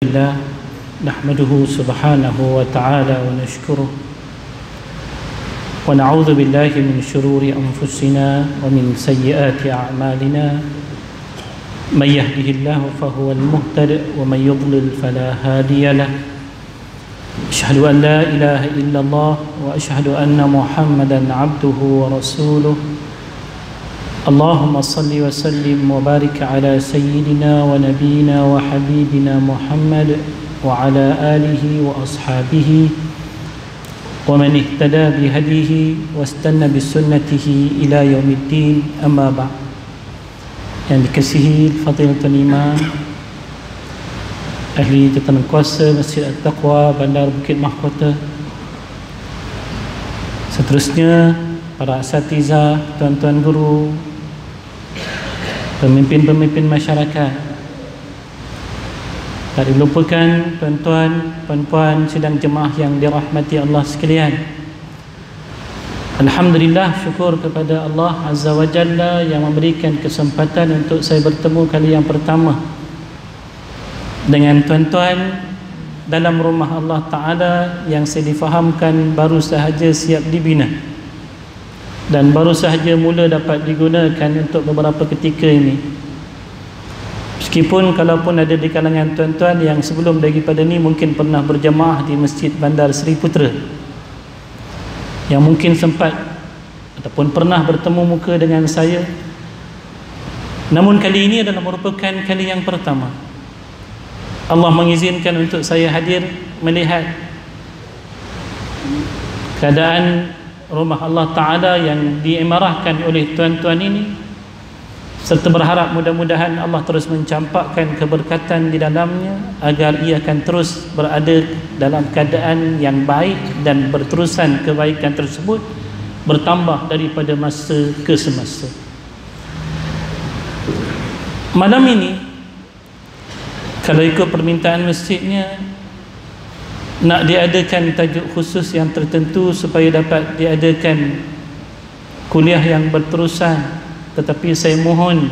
الله نحمده سبحانه وتعالى ونشكره ونعوذ بالله من شرور أنفسنا ومن سيئات أعمالنا من يهده الله فهو المهتد ومن يضلل فلا هادي له أشهد أن لا إله إلا الله وأشهد أن محمدا عبده ورسوله اللهم صل وسلم وبارك على سيدنا ونبينا وحبيبنا محمد وعلى آله وأصحابه ومن اهتدى بهديه واستنى بسنته إلى يوم الدين أما بعد. Yang dikasihi Fadilatul Imam Ahli Jabatan Kuasa Masjid At-Taqwa Bandar Bukit Mahkota, seterusnya para asatizah, tuan-tuan guru, pemimpin-pemimpin masyarakat, tak dilupakan tuan-tuan, puan-puan sidang jemaah yang dirahmati Allah sekalian. Alhamdulillah, syukur kepada Allah Azza wa Jalla yang memberikan kesempatan untuk saya bertemu kali yang pertama dengan tuan-tuan dalam rumah Allah Ta'ala yang saya difahamkan baru sahaja siap dibina dan baru sahaja mula dapat digunakan untuk beberapa ketika ini. Meskipun kalaupun ada di kalangan tuan-tuan yang sebelum daripada ni mungkin pernah berjemaah di Masjid Bandar Seri Putra, yang mungkin sempat ataupun pernah bertemu muka dengan saya, namun kali ini adalah merupakan kali yang pertama Allah mengizinkan untuk saya hadir melihat keadaan rumah Allah Ta'ala yang diimarahkan oleh tuan-tuan ini, serta berharap mudah-mudahan Allah terus mencampakkan keberkatan di dalamnya agar ia akan terus berada dalam keadaan yang baik dan berterusan kebaikan tersebut bertambah daripada masa ke semasa. Malam ini, kalau ikut permintaan masjidnya, nak diadakan tajuk khusus yang tertentu supaya dapat diadakan kuliah yang berterusan. Tetapi saya mohon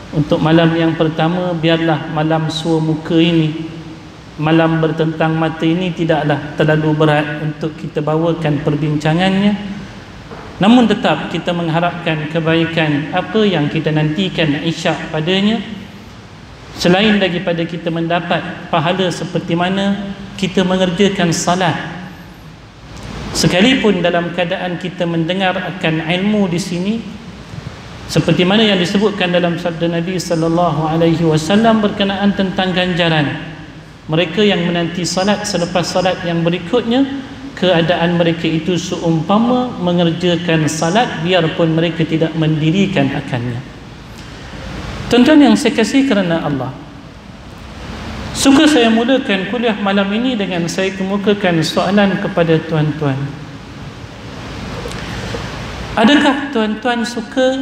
untuk malam yang pertama, biarlah malam sua muka ini, malam bertentang mata ini tidaklah terlalu berat untuk kita bawakan perbincangannya. Namun tetap kita mengharapkan kebaikan apa yang kita nantikan isyak padanya, selain daripada kita mendapat pahala seperti mana kita mengerjakan salat, sekalipun dalam keadaan kita mendengar akan ilmu di sini, seperti mana yang disebutkan dalam sabda Nabi sallallahu alaihi wasallam berkenaan tentang ganjaran mereka yang menanti salat selepas salat yang berikutnya, keadaan mereka itu seumpama mengerjakan salat biarpun mereka tidak mendirikan akannya. Tuan-tuan yang saya kasih kerana Allah, suka saya mulakan kuliah malam ini dengan saya kemukakan soalan kepada tuan-tuan. Adakah tuan-tuan suka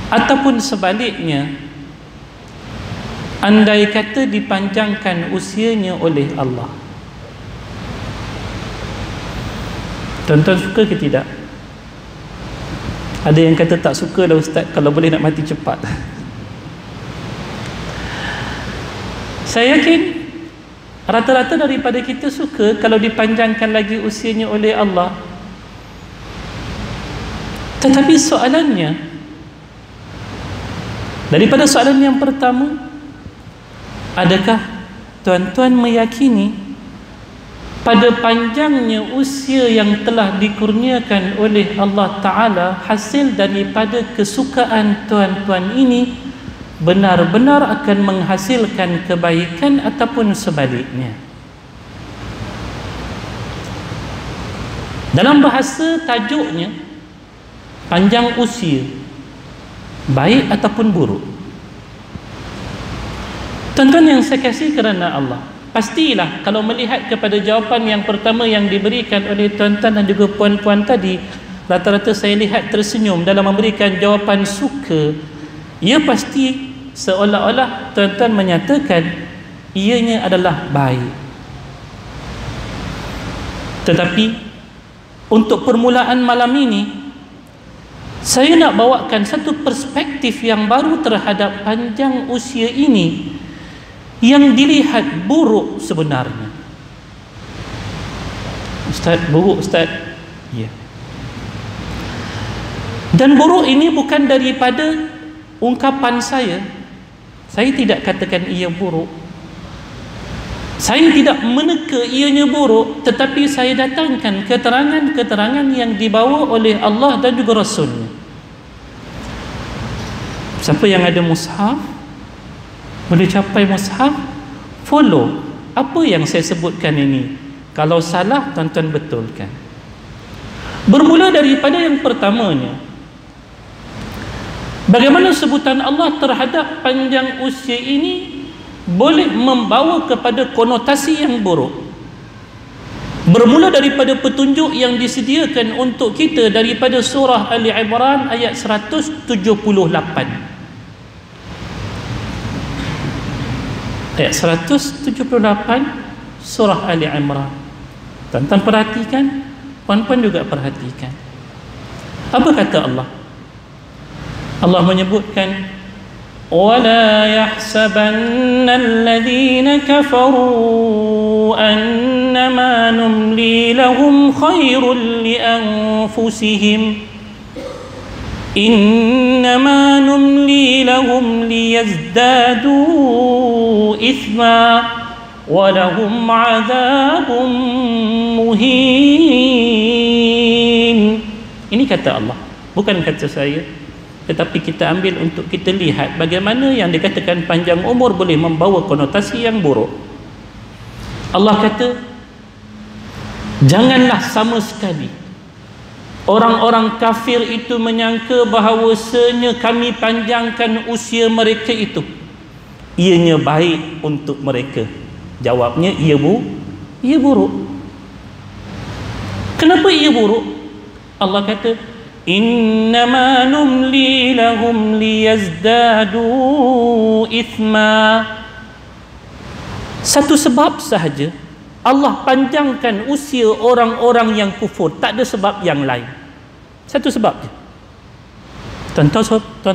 ataupun sebaliknya, andai kata dipanjangkan usianya oleh Allah, tuan-tuan suka ke tidak? Ada yang kata tak suka lah Ustaz, kalau boleh nak mati cepat. Saya yakin rata-rata daripada kita suka kalau dipanjangkan lagi usianya oleh Allah. Tetapi soalannya, daripada soalan yang pertama, adakah tuan-tuan meyakini pada panjangnya usia yang telah dikurniakan oleh Allah Ta'ala hasil daripada kesukaan tuan-tuan ini benar-benar akan menghasilkan kebaikan ataupun sebaliknya? Dalam bahasa tajuknya, panjang usia baik ataupun buruk. Tuan-tuan yang saya kasih kerana Allah, pastilah kalau melihat kepada jawapan yang pertama yang diberikan oleh tuan-tuan dan juga puan-puan tadi, rata-rata saya lihat tersenyum dalam memberikan jawapan suka. Ia pasti seolah-olah tuan-tuan menyatakan ianya adalah baik. Tetapi untuk permulaan malam ini, saya nak bawakan satu perspektif yang baru terhadap panjang usia ini yang dilihat buruk sebenarnya. Ustaz, buruk Ustaz? Ya. Dan buruk ini bukan daripada ungkapan saya. Saya tidak katakan ia buruk. Saya tidak meneka ianya buruk, tetapi saya datangkan keterangan-keterangan yang dibawa oleh Allah dan juga Rasulnya. Siapa yang ada mushaf, boleh capai mushaf, follow apa yang saya sebutkan ini. Kalau salah, tuan-tuan betulkan. Bermula daripada yang pertamanya, bagaimana sebutan Allah terhadap panjang usia ini boleh membawa kepada konotasi yang buruk. Bermula daripada petunjuk yang disediakan untuk kita daripada surah Ali Imran ayat 178. Ayat 178 surah Ali Imran. Tuan-tuan perhatikan, puan-puan juga perhatikan. Apa kata Allah? Allah menyebutkan, وَلَا يَحْسَبَنَّ الَّذِينَ كَفَرُوا أَنَّمَا نُمْلِي لَهُمْ خَيْرٌ لِأَنفُسِهِمْ إِنَّمَا نُمْلِي لَهُمْ لِيَزْدَادُوا إِثْمًا وَلَهُمْ عَذَابٌ مُهِينٌ. Ini kata Allah, bukan kata saya, tetapi kita ambil untuk kita lihat bagaimana yang dikatakan panjang umur boleh membawa konotasi yang buruk. Allah kata, janganlah sama sekali orang-orang kafir itu menyangka bahawasanya kami panjangkan usia mereka itu ianya baik untuk mereka. Jawabnya, ia buruk. Kenapa ia buruk? Allah kata, innama numli lahum liyazdadu ithma. Satu sebab sahaja Allah panjangkan usia orang-orang yang kufur, tak ada sebab yang lain. Satu sebab je. Tuan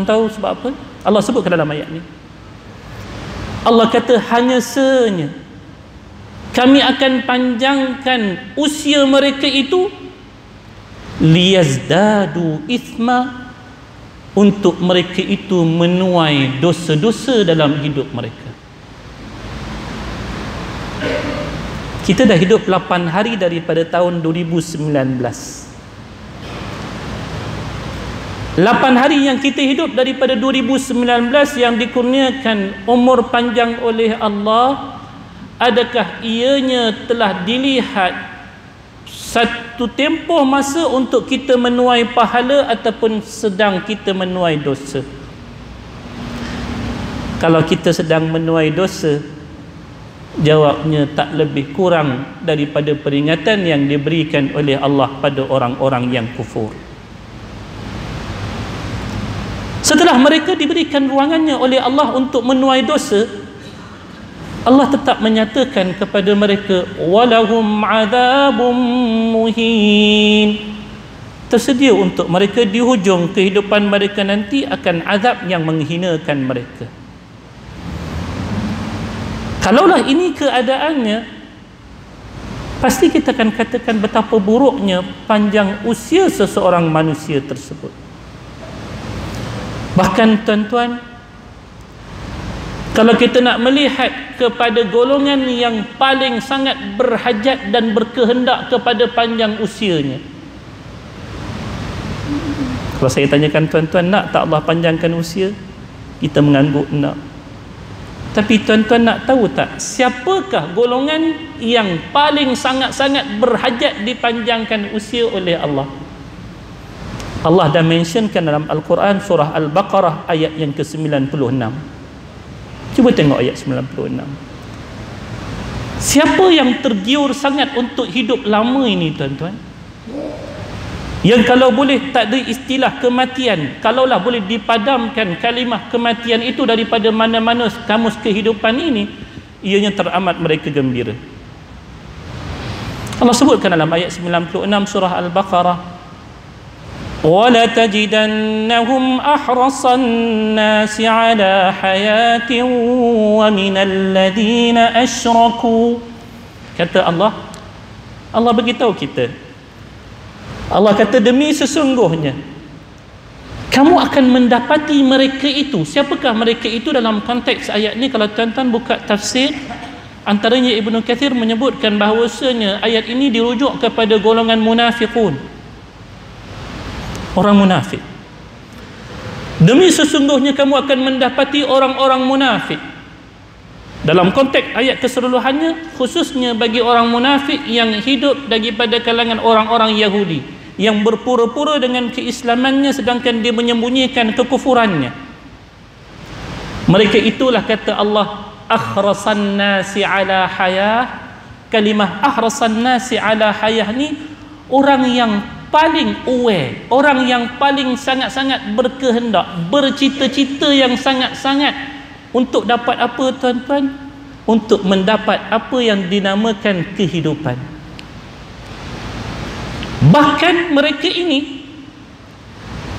tahu sebab apa? Allah sebut ke dalam ayat ni. Allah kata, hanya senyap kami akan panjangkan usia mereka itu liyazdadu ithma, untuk mereka itu menuai dosa-dosa dalam hidup mereka. Kita dah hidup 8 hari daripada tahun 2019. 8 hari yang kita hidup daripada 2019 yang dikurniakan umur panjang oleh Allah, adakah ianya telah dilihat satu tempoh masa untuk kita menuai pahala ataupun sedang kita menuai dosa? Kalau kita sedang menuai dosa, jawabnya tak lebih kurang daripada peringatan yang diberikan oleh Allah pada orang-orang yang kufur. Setelah mereka diberikan ruangannya oleh Allah untuk menuai dosa, Allah tetap menyatakan kepada mereka, walahum adzabum muhin. Tersedia untuk mereka di hujung kehidupan mereka nanti akan azab yang menghinakan mereka. Kalaulah ini keadaannya, pasti kita akan katakan betapa buruknya panjang usia seseorang manusia tersebut. Bahkan tuan-tuan, kalau kita nak melihat kepada golongan yang paling sangat berhajat dan berkehendak kepada panjang usianya, kalau saya tanyakan tuan-tuan, nak tak Allah panjangkan usia? Kita mengangguk nak. Tapi tuan-tuan nak tahu tak, siapakah golongan yang paling sangat-sangat berhajat dipanjangkan usia oleh Allah? Allah dah mentionkan dalam Al-Quran surah Al-Baqarah ayat yang ke-96. Cuba tengok ayat 96. Siapa yang tergiur sangat untuk hidup lama ini tuan-tuan? Yang kalau boleh tak ada istilah kematian, kalaulah boleh dipadamkan kalimah kematian itu daripada mana-mana kamus kehidupan ini, ianya teramat mereka gembira. Allah sebutkan dalam ayat 96 surah Al-Baqarah, وَلَتَجِدَنَّهُمْ أَحْرَصَ النَّاسِ عَلَى حَيَاةٍ وَمِنَ الَّذِينَ أَشْرَكُوا. Kata Allah beritahu kita, Allah kata demi sesungguhnya kamu akan mendapati mereka itu. Siapakah mereka itu dalam konteks ayat ni? Kalau tuan-tuan buka tafsir, antaranya Ibnu Katsir menyebutkan bahawasanya ayat ini dirujuk kepada golongan munafiqun, orang munafik. Demi sesungguhnya kamu akan mendapati orang-orang munafik. Dalam konteks ayat keseluruhannya, khususnya bagi orang munafik yang hidup daripada kalangan orang-orang Yahudi, yang berpura-pura dengan keislamannya sedangkan dia menyembunyikan kekufurannya. Mereka itulah, kata Allah, akhrasan nasi ala hayah. Kalimah akhrasan nasi ala hayah ni orang yang paling aware, orang yang paling sangat-sangat berkehendak, bercita-cita yang sangat-sangat untuk dapat apa, tuan-tuan? Untuk mendapat apa yang dinamakan kehidupan. Bahkan mereka ini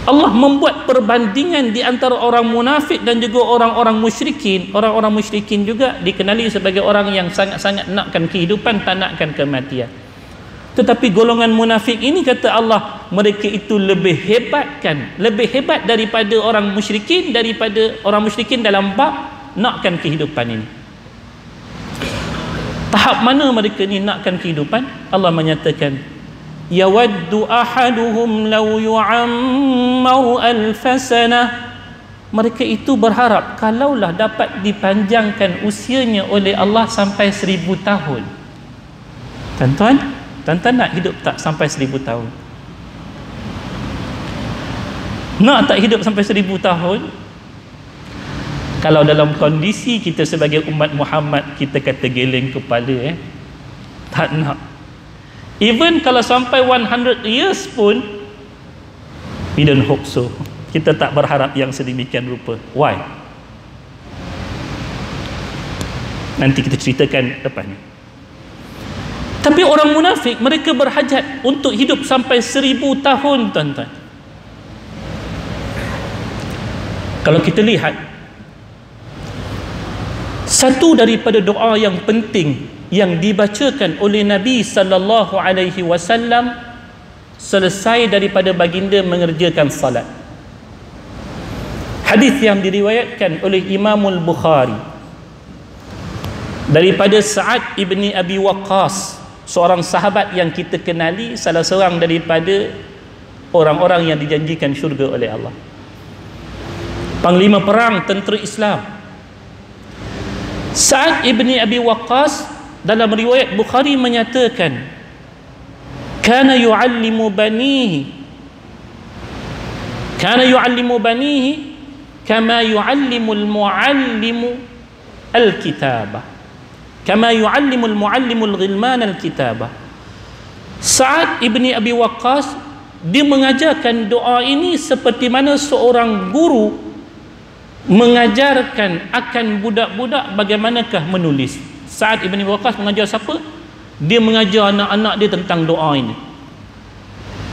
Allah membuat perbandingan di antara orang munafik dan juga orang-orang musyrikin. Orang-orang musyrikin juga dikenali sebagai orang yang sangat-sangat nakkan kehidupan, tak nakkan kematian. Tetapi golongan munafik ini, kata Allah, mereka itu lebih hebat daripada orang musyrikin, daripada orang musyrikin dalam bab nakkan kehidupan ini. Tahap mana mereka ni nakkan kehidupan? Allah menyatakan, yawaddu ahaduhum law yu'ammaru alfasana. Mereka itu berharap kalaulah dapat dipanjangkan usianya oleh Allah sampai 1000 tahun. Tuan-tuan nak hidup tak sampai 1000 tahun? Nak tak hidup sampai 1000 tahun? Kalau dalam kondisi kita sebagai umat Muhammad, kita kata geleng kepala, tak nak. Even kalau sampai 100 years pun, we don't hope so. Kita tak berharap yang sedemikian rupa. Why? Nanti kita ceritakan lepas ni. Tapi orang munafik, mereka berhajat untuk hidup sampai 1000 tahun, tuan-tuan. Kalau kita lihat, satu daripada doa yang penting yang dibacakan oleh Nabi sallallahu alaihi wasallam selesai daripada baginda mengerjakan salat. Hadis yang diriwayatkan oleh Imamul Bukhari daripada Sa'ad ibni Abi Waqqas, seorang sahabat yang kita kenali, salah seorang daripada orang-orang yang dijanjikan syurga oleh Allah, panglima perang tentera Islam. Sa'ad ibni Abi Waqqas dalam riwayat Bukhari menyatakan, kana yu'allimu banihi kama yu'allimu al-mu'allimu al-kitabah, kama yu'allimu al-mu'allimu al-ghilman al-kitabah. Sa'ad ibni Abi Waqqas, dia mengajarkan doa ini seperti mana seorang guru mengajarkan akan budak-budak bagaimanakah menulis. Sa'ad ibn Waqqas mengajar siapa? Dia mengajar anak-anak dia tentang doa ini.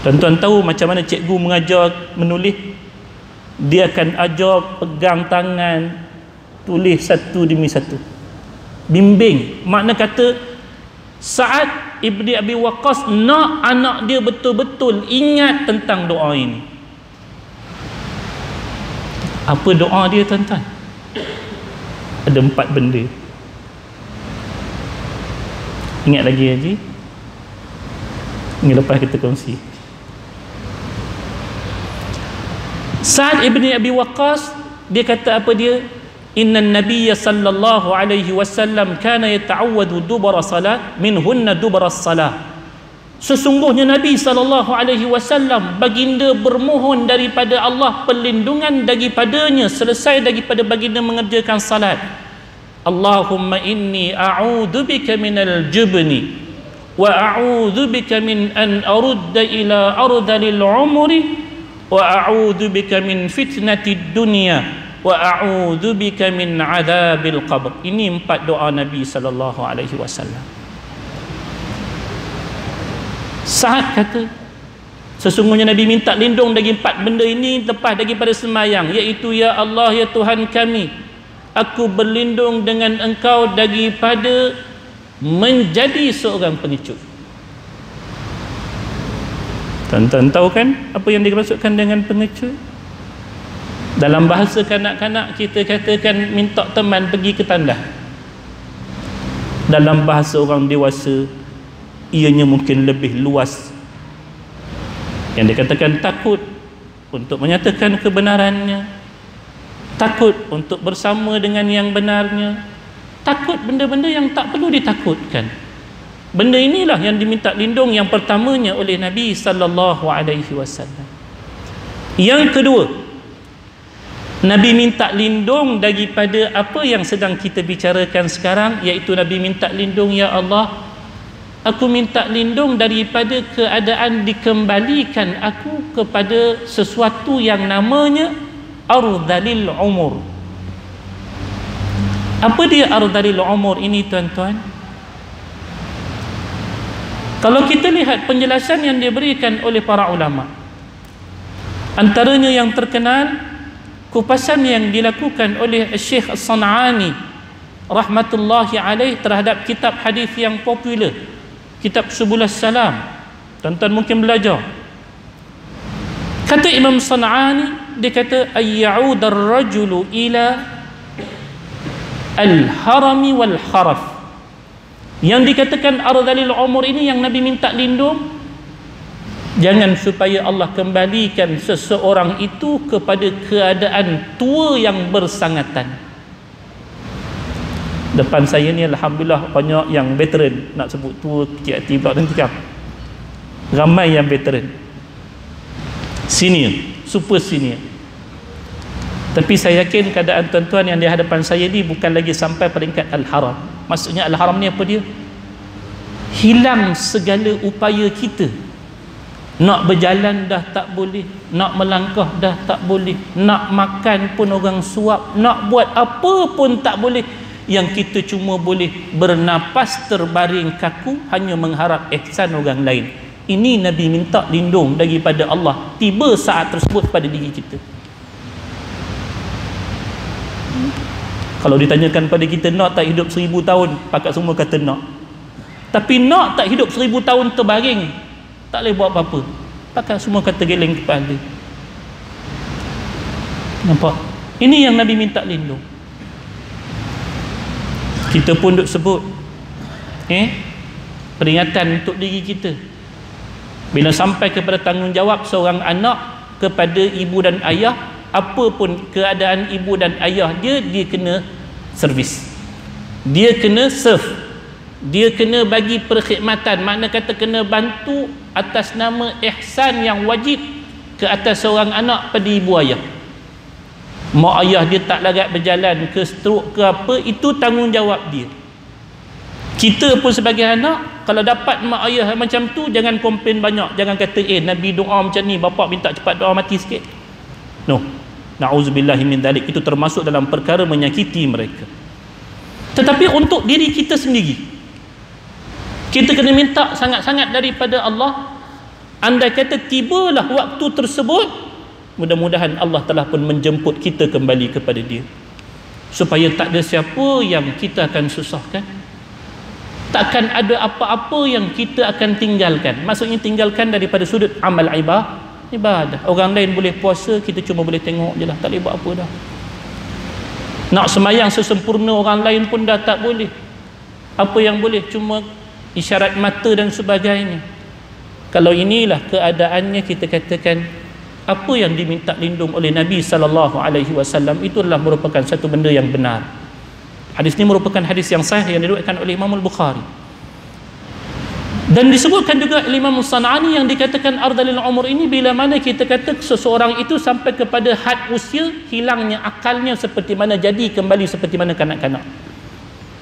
Tuan-tuan tahu macam mana cikgu mengajar menulis? Dia akan ajar pegang tangan, tulis satu demi satu, bimbing. Makna kata Sa'ad ibn Abi Waqqas nak anak dia betul-betul ingat tentang doa ini. Apa doa dia, tuan-tuan? Ada 4 benda. Ingat lagi, Haji? Ini lepas kita kongsi. Sa'ad ibni Abi Waqqas, dia kata apa dia? Inna nabiyya sallallahu alaihi wasallam kana yata'awwadu dubara salat minhunna dubara salat. Sesungguhnya Nabi SAW, baginda bermohon daripada Allah perlindungan daripadanya selesai daripada baginda mengerjakan salat. Allahumma inni a'udhu bika minal jubni wa a'udhu bika min an arudda ila ardalil umri wa a'udhu bika min fitnatid dunya wa a'udhu bika min adzabil qabr. Ini 4 doa Nabi SAW. Sa'ad kata, Sesungguhnya Nabi minta lindung dari 4 benda ini lepas daripada sembahyang, iaitu ya Allah ya Tuhan kami, aku berlindung dengan Engkau daripada menjadi seorang pengecut. Tuan-tuan tahu kan apa yang dimaksudkan dengan pengecut? Dalam bahasa kanak-kanak kita katakan minta teman pergi ke tandas. Dalam bahasa orang dewasa ianya mungkin lebih luas, yang dikatakan takut untuk menyatakan kebenarannya, takut untuk bersama dengan yang benarnya, takut benda-benda yang tak perlu ditakutkan. Benda inilah yang diminta lindung yang pertamanya oleh Nabi sallallahu alaihi wasallam. Yang kedua, Nabi minta lindung daripada apa yang sedang kita bicarakan sekarang, iaitu Nabi minta lindung, ya Allah, aku minta lindung daripada keadaan dikembalikan aku kepada sesuatu yang namanya ardhalil umur. Apa dia ardhalil umur ini, tuan-tuan? Kalau kita lihat penjelasan yang diberikan oleh para ulama, antaranya yang terkenal kupasan yang dilakukan oleh Syekh As-San'ani rahmatullahi alaih terhadap kitab hadis yang popular, kitab Subulus Salam. Tuan-tuan mungkin belajar. Kata Imam San'ani, dia kata ayya'ud ar-rajulu ila al-harami wal kharaf. Yang dikatakan ardhalil umur ini yang Nabi minta lindung, jangan supaya Allah kembalikan seseorang itu kepada keadaan tua yang bersangatan. Depan saya ni alhamdulillah banyak yang veteran, nak sebut tua kecil hati pula nanti kan. Ramai yang veteran, senior, super senior. Tapi saya yakin keadaan tuan-tuan yang di hadapan saya ni bukan lagi sampai peringkat al-haram. Maksudnya al-haram ni apa dia? Hilang segala upaya kita. Nak berjalan dah tak boleh, nak melangkah dah tak boleh, nak makan pun orang suap, nak buat apa pun tak boleh. Yang kita cuma boleh bernapas terbaring kaku, hanya mengharap ihsan orang lain. Ini Nabi minta lindung daripada Allah tiba saat tersebut pada diri kita. Kalau ditanyakan pada kita, nak tak hidup 1000 tahun? Pakat semua kata nak. Tapi nak tak hidup 1000 tahun terbaring? Tak boleh buat apa-apa. Pakat semua kata geleng kepala. Nampak? Ini yang Nabi minta lindung. Kita pun duk sebut peringatan untuk diri kita. Bila sampai kepada tanggungjawab seorang anak kepada ibu dan ayah, apa pun keadaan ibu dan ayah dia, dia kena servis, dia kena serve, dia kena bagi perkhidmatan. Makna kata kena bantu atas nama ihsan yang wajib ke atas seorang anak pada ibu ayah. Mak ayah dia tak larat berjalan ke, stroke ke apa, itu tanggungjawab dia. Kita pun sebagai anak, kalau dapat mak ayah macam tu, jangan komplain banyak. Jangan kata Nabi doa macam ni, bapak minta cepat doa mati sikit. No, na'udzubillahi min dzalik. Itu termasuk dalam perkara menyakiti mereka. Tetapi untuk diri kita sendiri, kita kena minta sangat-sangat daripada Allah. Andai kata tibalah waktu tersebut, mudah-mudahan Allah telah pun menjemput kita kembali kepada Dia, supaya tak ada siapa yang kita akan susahkan, takkan ada apa-apa yang kita akan tinggalkan. Maksudnya tinggalkan daripada sudut amal ibadah. Orang lain boleh puasa, kita cuma boleh tengok je lah, tak boleh buat apa dah. Nak sembahyang sesempurna orang lain pun dah tak boleh. Apa yang boleh cuma isyarat mata dan sebagainya. Kalau inilah keadaannya, kita katakan apa yang diminta lindung oleh Nabi SAW itu adalah merupakan satu benda yang benar. Hadis ini merupakan hadis yang sahih yang diriwayatkan oleh Imam Al-Bukhari. Dan disebutkan juga oleh Imam San'ani yang dikatakan ardhalil umur ini bila mana kita kata seseorang itu sampai kepada had usia, hilangnya akalnya seperti mana, jadi kembali seperti mana kanak-kanak.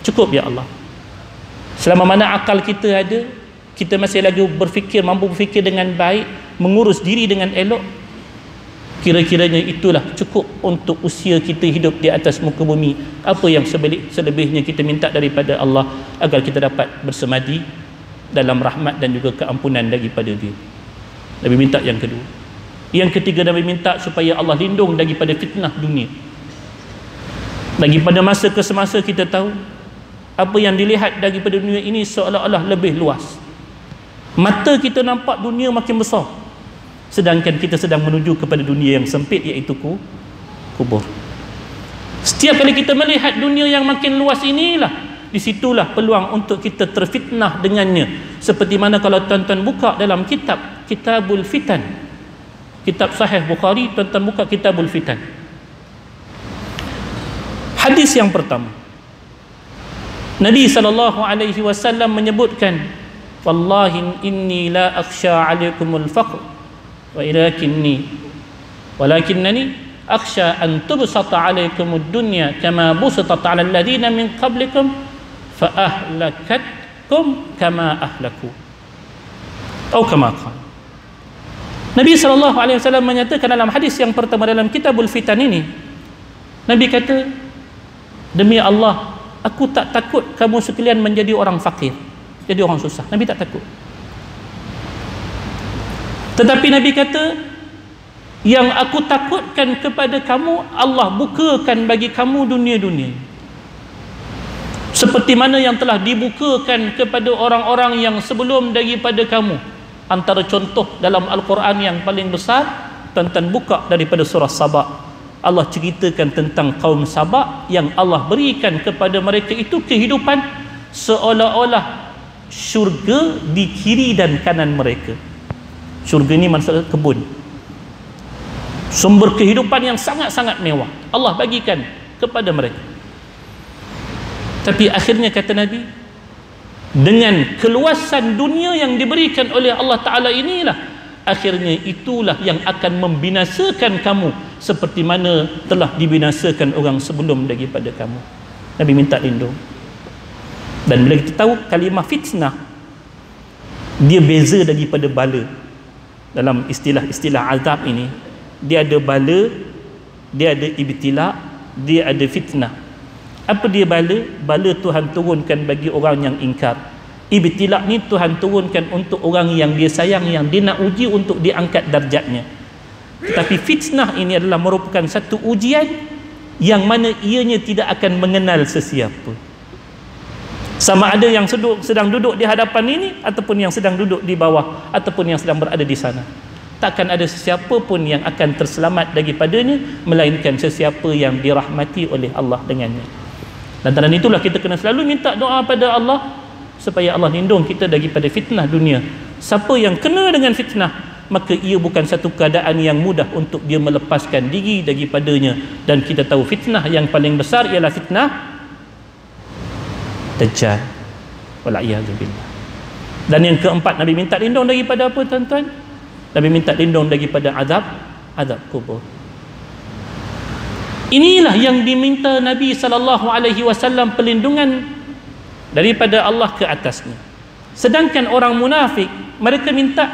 Cukup ya Allah. Selama mana akal kita ada, kita masih lagi berfikir, mampu berfikir dengan baik, mengurus diri dengan elok, kira-kiranya itulah cukup untuk usia kita hidup di atas muka bumi. Apa yang selebihnya kita minta daripada Allah agar kita dapat bersemadi dalam rahmat dan juga keampunan daripada Dia. Nabi minta yang kedua. Yang ketiga, Nabi minta supaya Allah lindung daripada fitnah dunia. Daripada masa ke semasa kita tahu apa yang dilihat daripada dunia ini seolah-olah lebih luas. Mata kita nampak dunia makin besar, sedangkan kita sedang menuju kepada dunia yang sempit, iaitu kubur. Setiap kali kita melihat dunia yang makin luas inilah, disitulah peluang untuk kita terfitnah dengannya. Seperti mana kalau tuan-tuan buka dalam Kitabul Fitan, kitab Sahih Bukhari, tuan-tuan buka Kitabul Fitan. Hadis yang pertama, Nabi SAW menyebutkan, wallahi inni la akhsha alaikumul faqr walakinnani akhsha an tubsata alaikumud dunya kama busitat ala alladhina min qablikum fa ahlakatkum kama ahlaku, atau kama qala. Nabi SAW menyatakan dalam hadis yang pertama dalam Kitabul Fitan ini, Nabi kata, demi Allah, aku tak takut kamu sekalian menjadi orang fakir, jadi orang susah. Nabi tak takut. Tetapi Nabi kata, yang aku takutkan kepada kamu, Allah bukakan bagi kamu dunia-dunia seperti mana yang telah dibukakan kepada orang-orang yang sebelum daripada kamu. Antara contoh dalam Al-Quran yang paling besar, tuan-tuan buka daripada surah Sabah. Allah ceritakan tentang kaum Sabah yang Allah berikan kepada mereka itu kehidupan seolah-olah syurga di kiri dan kanan mereka. Syurga ini maksudnya kebun, sumber kehidupan yang sangat-sangat mewah Allah bagikan kepada mereka. Tapi akhirnya kata Nabi, dengan keluasan dunia yang diberikan oleh Allah Ta'ala inilah, akhirnya itulah yang akan membinasakan kamu seperti mana telah dibinasakan orang sebelum daripada kamu. Nabi minta lindung. Dan bila kita tahu kalimah fitnah, dia beza daripada bala. Dalam istilah-istilah azab ini, dia ada bala, dia ada ibtila, dia ada fitnah. Apa dia bala? Bala Tuhan turunkan bagi orang yang ingkar. Ibtila ni Tuhan turunkan untuk orang yang dia sayang, yang dia nak uji untuk diangkat darjatnya. Tetapi fitnah ini adalah merupakan satu ujian yang mana ianya tidak akan mengenal sesiapa. Sama ada yang sedang duduk di hadapan ini, ataupun yang sedang duduk di bawah, ataupun yang sedang berada di sana. Takkan ada sesiapa pun yang akan terselamat daripadanya, melainkan sesiapa yang dirahmati oleh Allah dengannya. Dan dalam itulah kita kena selalu minta doa pada Allah supaya Allah lindung kita daripada fitnah dunia. Siapa yang kena dengan fitnah, maka ia bukan satu keadaan yang mudah untuk dia melepaskan diri daripadanya. Dan kita tahu fitnah yang paling besar ialah fitnah Dajjal. Wala'iyadzubillah. Dan yang keempat, Nabi minta lindung daripada apa, tuan-tuan? Nabi minta lindung daripada azab kubur. Inilah yang diminta Nabi SAW perlindungan daripada Allah ke atasnya. Sedangkan orang munafik, mereka minta,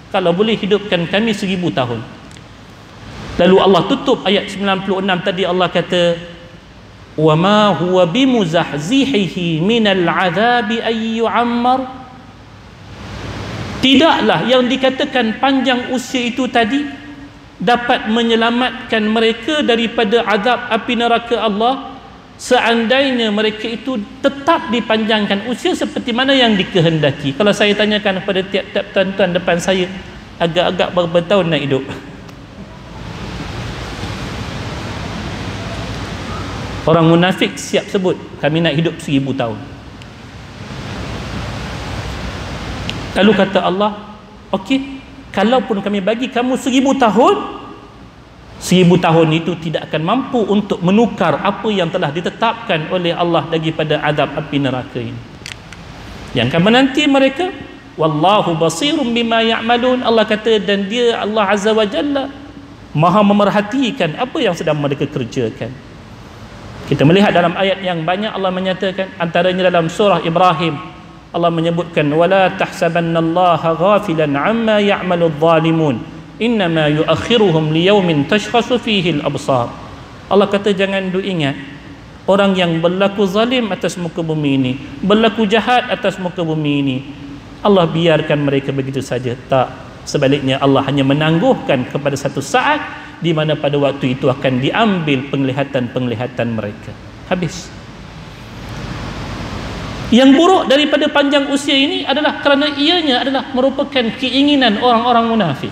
kalau boleh hidupkan kami 1000 tahun. Lalu Allah tutup ayat 96 tadi, Allah kata, wa ma huwa bimuzahzihihi minal azabi ay yu'ammar. Tidaklah yang dikatakan panjang usia itu tadi dapat menyelamatkan mereka daripada azab api neraka Allah, seandainya mereka itu tetap dipanjangkan usia seperti mana yang dikehendaki. Kalau saya tanyakan kepada tiap-tiap tuan-tuan depan saya, agak-agak berapa tahun nak hidup? Orang munafik siap sebut, kami nak hidup 1000 tahun. Lalu kata Allah, okey, kalaupun kami bagi kamu 1000 tahun, 1000 tahun itu tidak akan mampu untuk menukar apa yang telah ditetapkan oleh Allah daripada azab api neraka ini. Yang akan menanti mereka, wallahu basirum bima ya'malun. Allah kata, dan dia, Allah Azza wa Jalla, maha memerhatikan apa yang sedang mereka kerjakan. Kita melihat dalam ayat yang banyak Allah menyatakan, antaranya dalam surah Ibrahim, Allah menyebutkan, wala tahsabannallaha ghafilan amma ya'maludz zalimun innama yuakhiruhum liyaumin tashkhasu fihi al-absar. Allah kata, jangan ingat orang yang berlaku zalim atas muka bumi ini, berlaku jahat atas muka bumi ini, Allah biarkan mereka begitu saja. Tak. Sebaliknya Allah hanya menangguhkan kepada satu saat di mana pada waktu itu akan diambil penglihatan-penglihatan mereka. Habis. Yang buruk daripada panjang usia ini adalah kerana ianya adalah merupakan keinginan orang-orang munafik.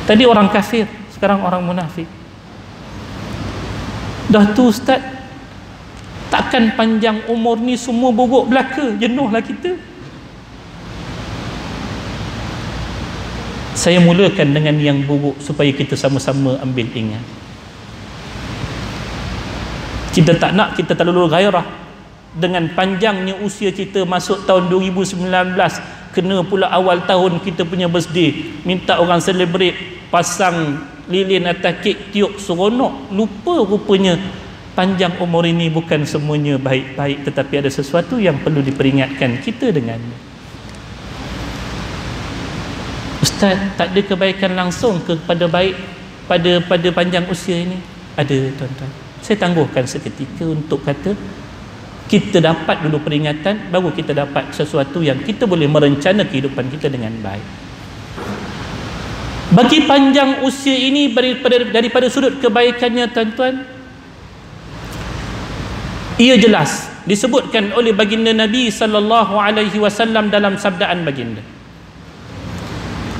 Tadi orang kafir, sekarang orang munafik. Dah tu ustaz, takkan panjang umur ni semua bogok belaka, jenuhlah kita. Saya mulakan dengan yang buruk supaya kita sama-sama ambil ingat. Kita tak nak kita terlalu gairah dengan panjangnya usia kita masuk tahun 2019, kena pula awal tahun kita punya birthday, minta orang celebrate, pasang lilin atas kek, tiup seronok. Lupa rupanya panjang umur ini bukan semuanya baik-baik, tetapi ada sesuatu yang perlu diperingatkan kita dengannya. Ustaz, tak ada kebaikan langsung kepada baik pada panjang usia ini? Ada, tuan-tuan. Saya tangguhkan seketika untuk kata kita dapat dulu peringatan, baru kita dapat sesuatu yang kita boleh merencana kehidupan kita dengan baik. Bagi panjang usia ini daripada sudut kebaikannya, tuan-tuan, ia jelas disebutkan oleh baginda Nabi sallallahu alaihi wasallam dalam sabdaan baginda.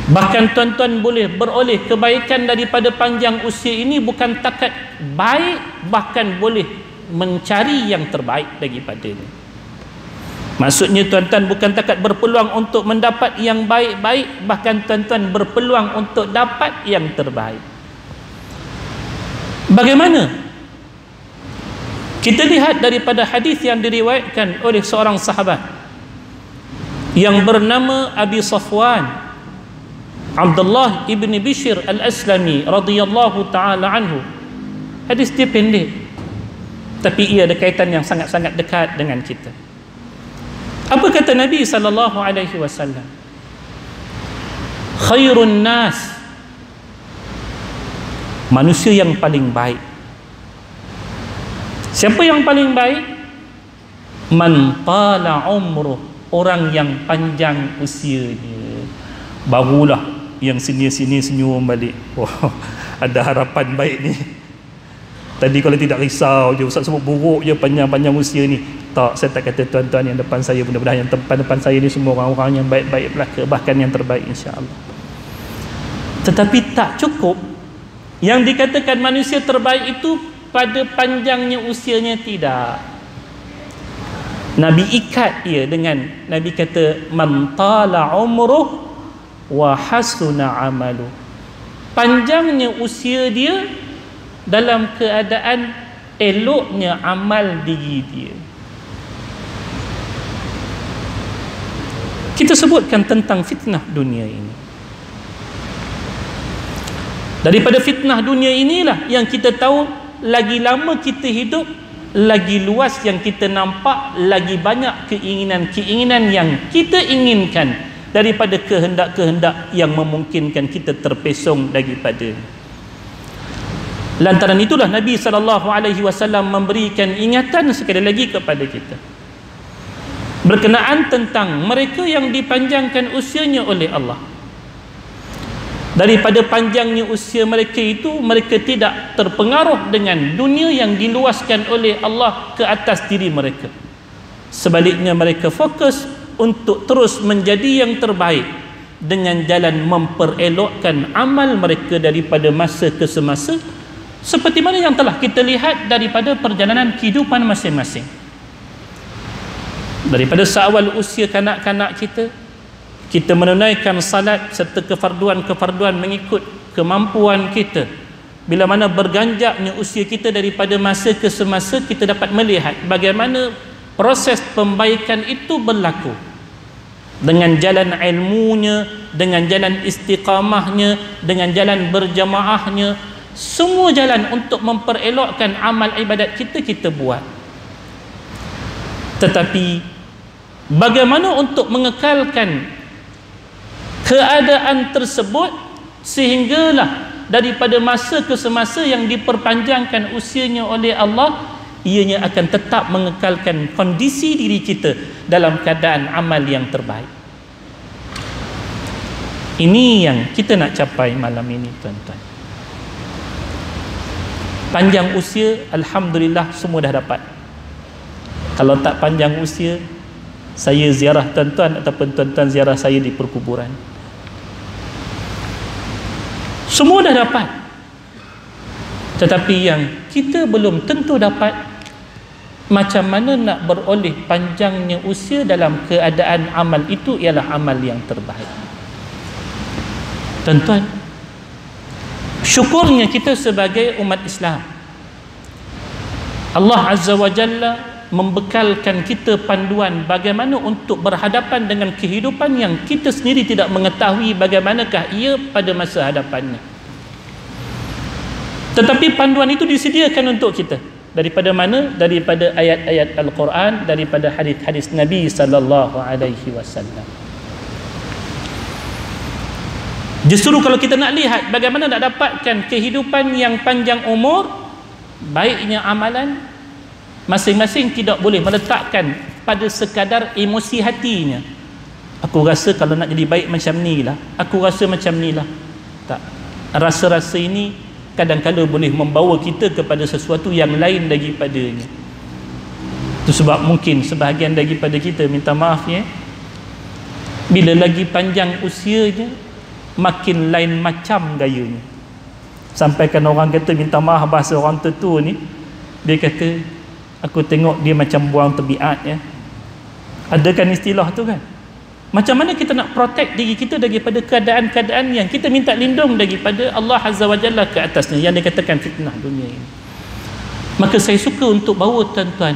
Bahkan tuan-tuan boleh beroleh kebaikan daripada panjang usia ini bukan takat baik, bahkan boleh mencari yang terbaik daripadanya. Maksudnya tuan-tuan bukan takat berpeluang untuk mendapat yang baik-baik, bahkan tuan-tuan berpeluang untuk dapat yang terbaik. Bagaimana? Kita lihat daripada hadis yang diriwayatkan oleh seorang sahabat yang bernama Abi Safwan, Abdullah ibn Bishr al-Aslami radhiyallahu ta'ala anhu. Hadis dia pendek, tapi ia ada kaitan yang sangat-sangat dekat dengan kita. Apa kata Nabi sallallahu alaihi wasallam? Khairun nas, manusia yang paling baik. Siapa yang paling baik? Man tala umruh, orang yang panjang usianya. Barulah yang sini-sini senyum balik. Wah, ada harapan baik ni. Tadi kalau tidak risau je, ustaz sebut buruk je panjang-panjang usia ni. Tak, saya tak kata tuan-tuan yang depan saya, mudah-mudahan yang depan saya ni semua orang-orang yang baik-baik belaka, bahkan yang terbaik insya-Allah. Tetapi tak cukup yang dikatakan manusia terbaik itu pada panjangnya usianya, tidak. Nabi ikat ia dengan, Nabi kata man tala umruh wa hasuna amalu. Panjangnya usia dia dalam keadaan eloknya amal diri dia. Kita sebutkan tentang fitnah dunia ini. Daripada fitnah dunia inilah yang kita tahu, lagi lama kita hidup, lagi luas yang kita nampak, lagi banyak keinginan-keinginan yang kita inginkan daripada kehendak-kehendak yang memungkinkan kita terpesong daripada. Lantaran itulah Nabi SAW memberikan ingatan sekali lagi kepada kita berkenaan tentang mereka yang dipanjangkan usianya oleh Allah. Daripada panjangnya usia mereka itu, mereka tidak terpengaruh dengan dunia yang diluaskan oleh Allah ke atas diri mereka. Sebaliknya mereka fokus untuk terus menjadi yang terbaik dengan jalan memperelokkan amal mereka daripada masa ke semasa, seperti mana yang telah kita lihat daripada perjalanan kehidupan masing-masing. Daripada seawal usia kanak-kanak kita menunaikan salat serta kefarduan-kefarduan mengikut kemampuan kita. Bila mana berganjaknya usia kita daripada masa ke semasa, kita dapat melihat bagaimana proses pembaikan itu berlaku dengan jalan ilmunya, dengan jalan istiqamahnya, dengan jalan berjamaahnya. Semua jalan untuk memperelokkan amal ibadat kita buat. Tetapi bagaimana untuk mengekalkan keadaan tersebut sehinggalah daripada masa ke semasa yang diperpanjangkan usianya oleh Allah, ianya akan tetap mengekalkan kondisi diri kita dalam keadaan amal yang terbaik. Ini yang kita nak capai malam ini, tuan-tuan. Panjang usia, alhamdulillah semua dah dapat. Kalau tak panjang usia, saya ziarah tuan-tuan ataupun tuan-tuan ziarah saya di perkuburan. Semua dah dapat. Tetapi yang kita belum tentu dapat, macam mana nak beroleh panjangnya usia dalam keadaan amal itu ialah amal yang terbaik. Tuan-tuan, syukurnya kita sebagai umat Islam, Allah Azza wa Jalla membekalkan kita panduan bagaimana untuk berhadapan dengan kehidupan yang kita sendiri tidak mengetahui bagaimanakah ia pada masa hadapannya. Tetapi panduan itu disediakan untuk kita. Daripada mana? Daripada ayat-ayat Al-Quran, daripada hadis-hadis Nabi sallallahu alaihi wasallam. Justru kalau kita nak lihat bagaimana nak dapatkan kehidupan yang panjang umur, baiknya amalan, masing-masing tidak boleh meletakkan pada sekadar emosi hatinya. Aku rasa kalau nak jadi baik macam ni lah, aku rasa macam ni lah. Tak. Rasa-rasa ini kadang-kadang boleh membawa kita kepada sesuatu yang lain daripadanya. Itu sebab mungkin sebahagian daripada kita, minta maaf ya, bila lagi panjang usianya, makin lain macam gayanya. Sampaikan orang kata, minta maaf bahasa orang tertua ni, dia kata, aku tengok dia macam buang tebiat ya. Ada kan istilah tu kan? Macam mana kita nak protect diri kita daripada keadaan-keadaan yang kita minta lindung daripada Allah Azza wa Jalla ke atasnya, yang dikatakan fitnah dunia ini. Maka saya suka untuk bawa tuan-tuan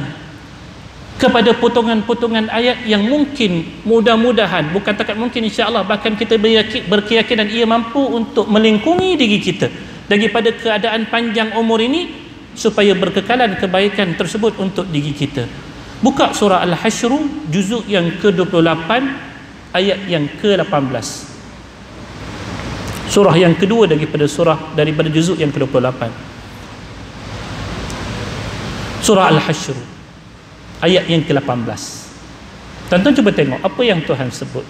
kepada potongan-potongan ayat yang mungkin, mudah-mudahan, bukan takat mungkin, insya-Allah, bahkan kita berkeyakinan ia mampu untuk melingkungi diri kita daripada keadaan panjang umur ini, supaya berkekalan kebaikan tersebut untuk diri kita. Buka surah Al-Hashr, juzuk yang ke-28, ayat yang ke-18. Surah yang kedua daripada juzuk yang ke-28. Surah Al-Hashr, ayat yang ke-18. Tuan-tuan cuba tengok apa yang Tuhan sebut.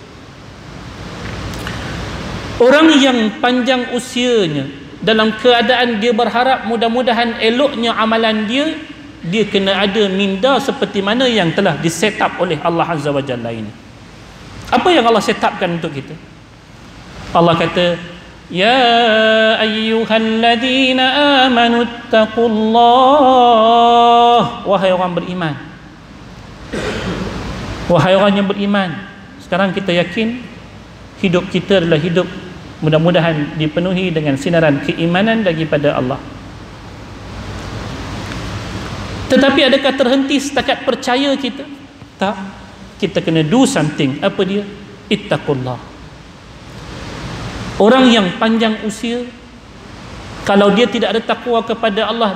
Orang yang panjang usianya dalam keadaan dia berharap mudah-mudahan eloknya amalan dia, dia kena ada minda seperti mana yang telah diset up oleh Allah Azza wa Jalla ini. Apa yang Allah set upkan untuk kita? Allah kata, ya ayyuhalladzina amanu taqullah. Wahai orang beriman, wahai orang yang beriman. Sekarang kita yakin hidup kita adalah hidup mudah-mudahan dipenuhi dengan sinaran keimanan daripada Allah. Tetapi adakah terhenti setakat percaya kita? Tak. Kita kena do something. Apa dia? Ittaqullah. Orang yang panjang usia, kalau dia tidak ada takwa kepada Allah,